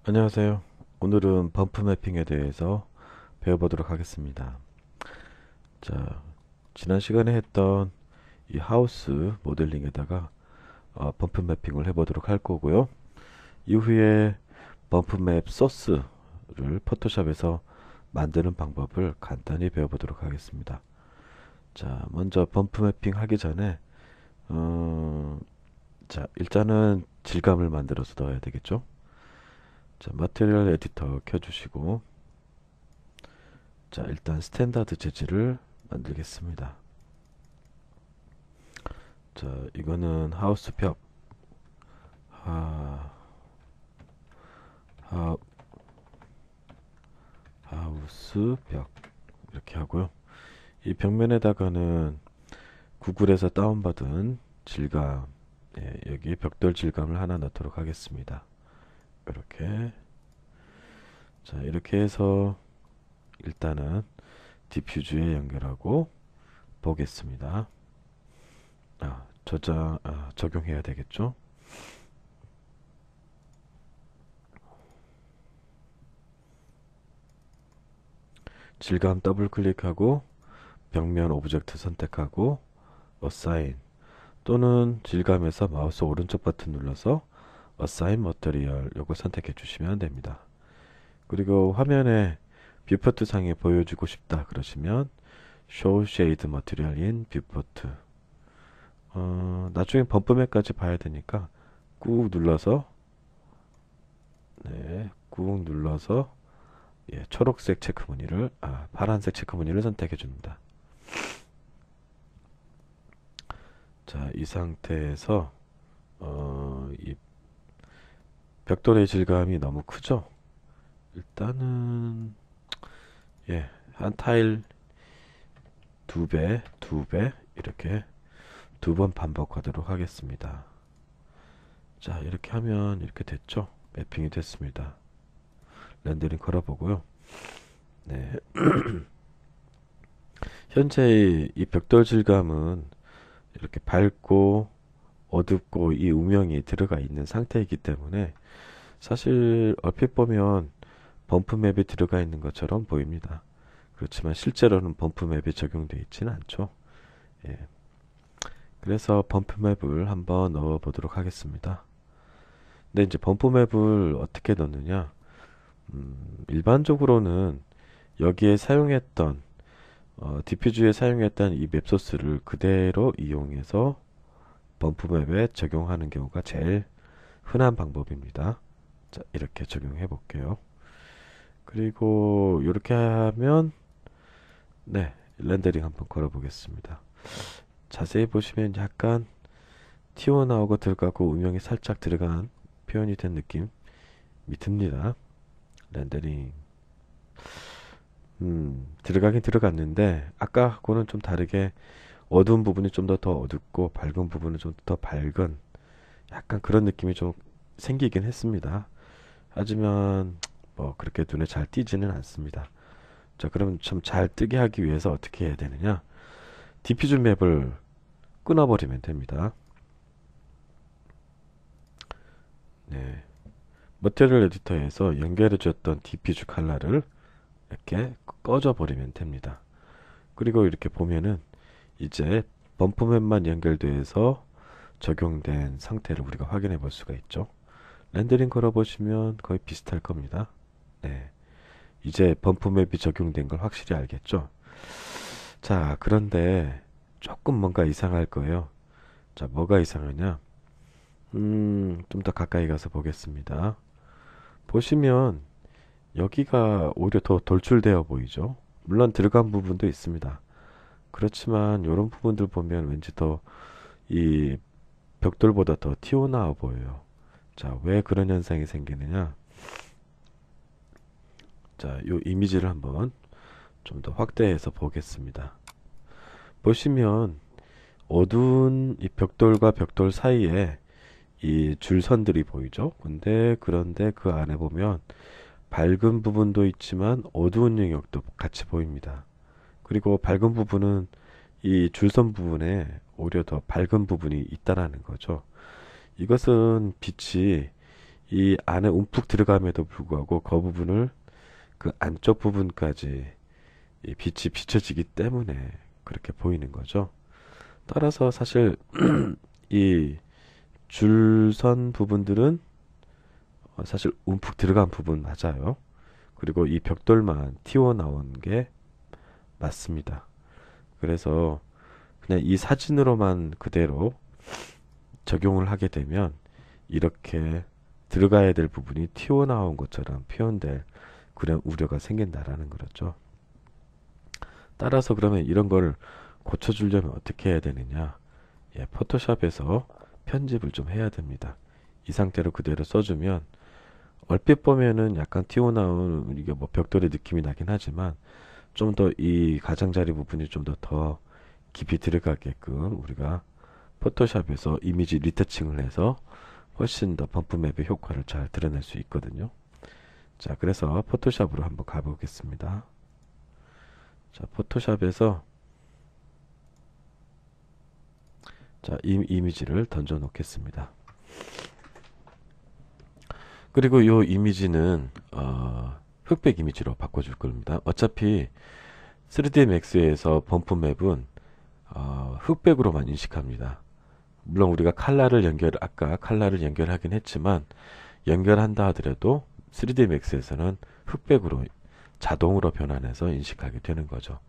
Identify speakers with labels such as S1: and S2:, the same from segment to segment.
S1: 안녕하세요. 오늘은 범프 매핑에 대해서 배워보도록 하겠습니다. 자, 지난 시간에 했던 이 하우스 모델링에다가 범프 매핑을 해보도록 할 거고요. 이후에 범프 맵 소스를 포토샵에서 만드는 방법을 간단히 배워보도록 하겠습니다. 자, 먼저 범프 매핑 하기 전에 일단은 질감을 만들어서 넣어야 되겠죠. 자, 마테리얼 에디터 켜주시고, 자, 일단 스탠다드 재질을 만들겠습니다. 자, 이거는 하우스 벽, 하, 하, 하우스 벽 이렇게 하고요. 이 벽면에다가는 구글에서 다운받은 질감, 여기 벽돌 질감을 하나 넣도록 하겠습니다. 이렇게. 자, 이렇게 해서 일단은 디퓨즈에 연결하고 보겠습니다. 적용해야 되겠죠? 질감 더블 클릭하고 벽면 오브젝트 선택하고 어사인, 또는 질감에서 마우스 오른쪽 버튼 눌러서 어사인 머터리얼 요거 선택해 주시면 됩니다. 그리고 화면에 뷰포트 상에 보여주고 싶다 그러시면 Show Shade Material in Viewport, 나중에 범프맵까지 봐야 되니까 꾹 눌러서, 꾹 눌러서, 초록색 체크 무늬를, 파란색 체크 무늬를 선택해 줍니다. 자, 이 상태에서 이 벽돌의 질감이 너무 크죠? 일단은 한 타일 두 배 이렇게 두 번 반복하도록 하겠습니다. 자, 이렇게 하면 이렇게 됐죠? 매핑이 됐습니다. 렌더링 걸어보고요. 네. 현재 이 벽돌 질감은 이렇게 밝고 어둡고 이 음영이 들어가 있는 상태이기 때문에 사실 얼핏 보면 범프맵에 들어가 있는 것처럼 보입니다. 그렇지만 실제로는 범프맵에 적용되어 있지는 않죠. 예. 그래서 범프맵을 한번 넣어 보도록 하겠습니다. 근데 이제 범프맵을 어떻게 넣느냐? 일반적으로는 여기에 사용했던 디퓨즈에 사용했던 이 맵 소스를 그대로 이용해서 범프맵에 적용하는 경우가 제일 흔한 방법입니다. 자, 이렇게 적용해 볼게요. 그리고 이렇게 하면 렌더링 한번 걸어 보겠습니다. 자세히 보시면 약간 튀어나오고 들어가고 음영이 살짝 들어간 표현이 된 느낌이 듭니다. 렌더링 들어가긴 들어갔는데 아까하고는 좀 다르게 어두운 부분이 좀 더 어둡고 밝은 부분은 좀 더 밝은 약간 그런 느낌이 좀 생기긴 했습니다. 하지만 뭐 그렇게 눈에 잘 띄지는 않습니다. 자, 그럼 좀 잘 뜨게 하기 위해서 어떻게 해야 되느냐? 디퓨즈 맵을 끊어버리면 됩니다. 네, 머티리얼 에디터에서 연결해 줬던 디퓨즈 컬러를 이렇게 꺼져 버리면 됩니다. 그리고 이렇게 보면은 이제 범프맵만 연결돼서 적용된 상태를 우리가 확인해 볼 수가 있죠. 렌더링 걸어 보시면 거의 비슷할 겁니다. 네, 이제 범프맵이 적용된 걸 확실히 알겠죠. 자, 그런데 조금 뭔가 이상할 거예요. 자, 뭐가 이상하냐? 좀 더 가까이 가서 보겠습니다. 보시면 여기가 오히려 더 돌출되어 보이죠. 물론 들어간 부분도 있습니다. 그렇지만 이런 부분들 보면 왠지 더 이 벽돌보다 더 튀어나와 보여요. 자, 왜 그런 현상이 생기느냐? 자, 이 이미지를 한번 좀 더 확대해서 보겠습니다. 보시면 어두운 이 벽돌과 벽돌 사이에 이 줄선들이 보이죠? 그런데 그 안에 보면 밝은 부분도 있지만 어두운 영역도 같이 보입니다. 그리고 밝은 부분은 이 줄선 부분에 오히려 더 밝은 부분이 있다라는 거죠. 이것은 빛이 이 안에 움푹 들어감에도 불구하고 그 부분을 그 안쪽 부분까지 이 빛이 비춰지기 때문에 그렇게 보이는 거죠. 따라서 사실 이 줄선 부분들은 사실 움푹 들어간 부분 맞아요. 그리고 이 벽돌만 튀어나온 게 맞습니다. 그래서 그냥 이 사진으로만 그대로 적용을 하게 되면 이렇게 들어가야 될 부분이 튀어나온 것처럼 표현될 그런 우려가 생긴다라는 거죠. 따라서 그러면 이런 걸 고쳐주려면 어떻게 해야 되느냐? 예, 포토샵에서 편집을 좀 해야 됩니다. 이 상태로 그대로 써주면 얼핏 보면은 약간 튀어나온 이게 뭐 벽돌의 느낌이 나긴 하지만 좀 더 이 가장자리 부분이 좀 더 깊이 들어가게끔 우리가 포토샵에서 이미지 리터칭을 해서 훨씬 더 범프맵의 효과를 잘 드러낼 수 있거든요. 자, 그래서 포토샵으로 한번 가보겠습니다. 자, 포토샵에서 자, 이 이미지를 던져 놓겠습니다. 그리고 이 이미지는 흑백 이미지로 바꿔줄 겁니다. 어차피 3D Max에서 범프맵은 흑백으로만 인식합니다. 물론 우리가 아까 칼라를 연결하긴 했지만 연결한다 하더라도 3D Max에서는 흑백으로 자동으로 변환해서 인식하게 되는 거죠.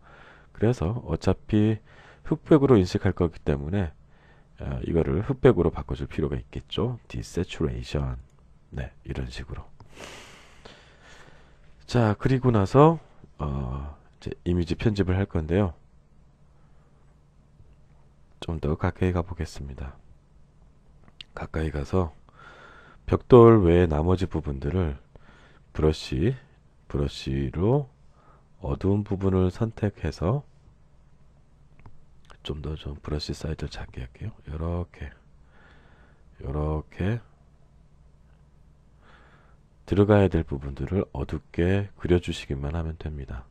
S1: 그래서 어차피 흑백으로 인식할 거기 때문에 이거를 흑백으로 바꿔줄 필요가 있겠죠. Desaturation. 네, 이런 식으로. 자, 그리고 나서 이제 이미지 편집을 할 건데요. 좀 더 가까이 가 보겠습니다. 가까이 가서 벽돌 외의 나머지 부분들을 브러쉬로 어두운 부분을 선택해서 좀 더 브러쉬 사이즈를 작게 할게요. 요렇게 들어가야 될 부분들을 어둡게 그려주시기만 하면 됩니다.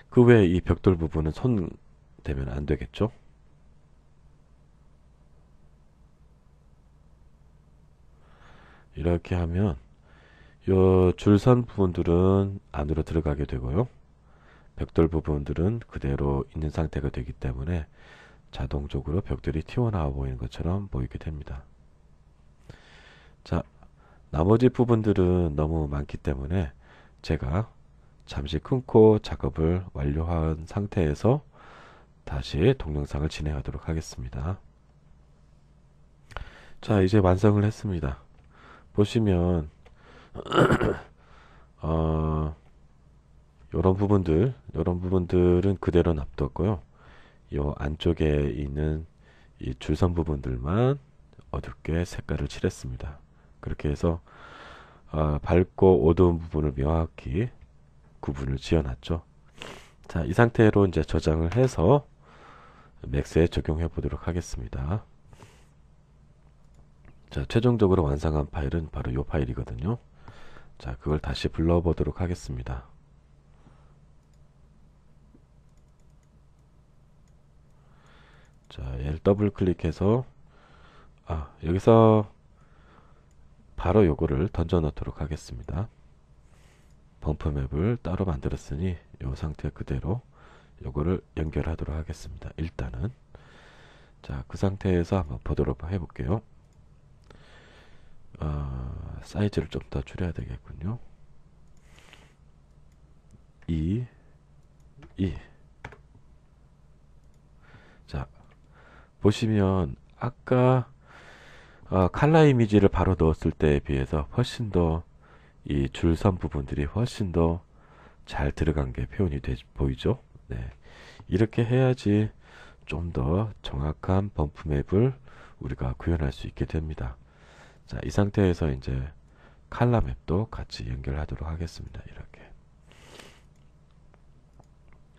S1: 그 외에 이 벽돌 부분은 손 대면 안 되겠죠? 이렇게 하면 요 줄선 부분들은 안으로 들어가게 되고요. 벽돌 부분들은 그대로 있는 상태가 되기 때문에 자동적으로 벽돌이 튀어나와 보이는 것처럼 보이게 됩니다. 자, 나머지 부분들은 너무 많기 때문에 제가 잠시 끊고 작업을 완료한 상태에서 다시 동영상을 진행하도록 하겠습니다. 자, 이제 완성을 했습니다. 보시면 요런 부분들은 그대로 놔뒀고요. 요 안쪽에 있는 이 줄선 부분들만 어둡게 색깔을 칠했습니다. 그렇게 해서 밝고 어두운 부분을 명확히 구분을 지어놨죠. 자, 이 상태로 이제 저장을 해서 맥스에 적용해 보도록 하겠습니다. 자, 최종적으로 완성한 파일은 바로 이 파일이거든요. 자, 그걸 다시 불러 보도록 하겠습니다. 자, 얘를 더블 클릭해서 여기서 바로 요거를 던져 놓도록 하겠습니다. 범프맵을 따로 만들었으니 이 상태 그대로 요거를 연결하도록 하겠습니다. 일단은 자, 그 상태에서 한번 보도록 해볼게요. 사이즈를 좀 더 줄여야 되겠군요. 2 자, 보시면 아까 칼라 이미지를 바로 넣었을 때에 비해서 훨씬 더 이 줄선 부분들이 훨씬 더 잘 들어간 게 표현이 보이죠? 네. 이렇게 해야지 좀 더 정확한 범프맵을 우리가 구현할 수 있게 됩니다. 자, 이 상태에서 이제 칼라 맵도 같이 연결하도록 하겠습니다. 이렇게.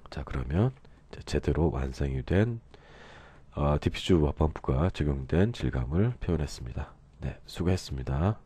S1: 자, 그러면 이제 제대로 완성이 된 디퓨즈 범프가 적용된 질감을 표현했습니다. 네, 수고했습니다.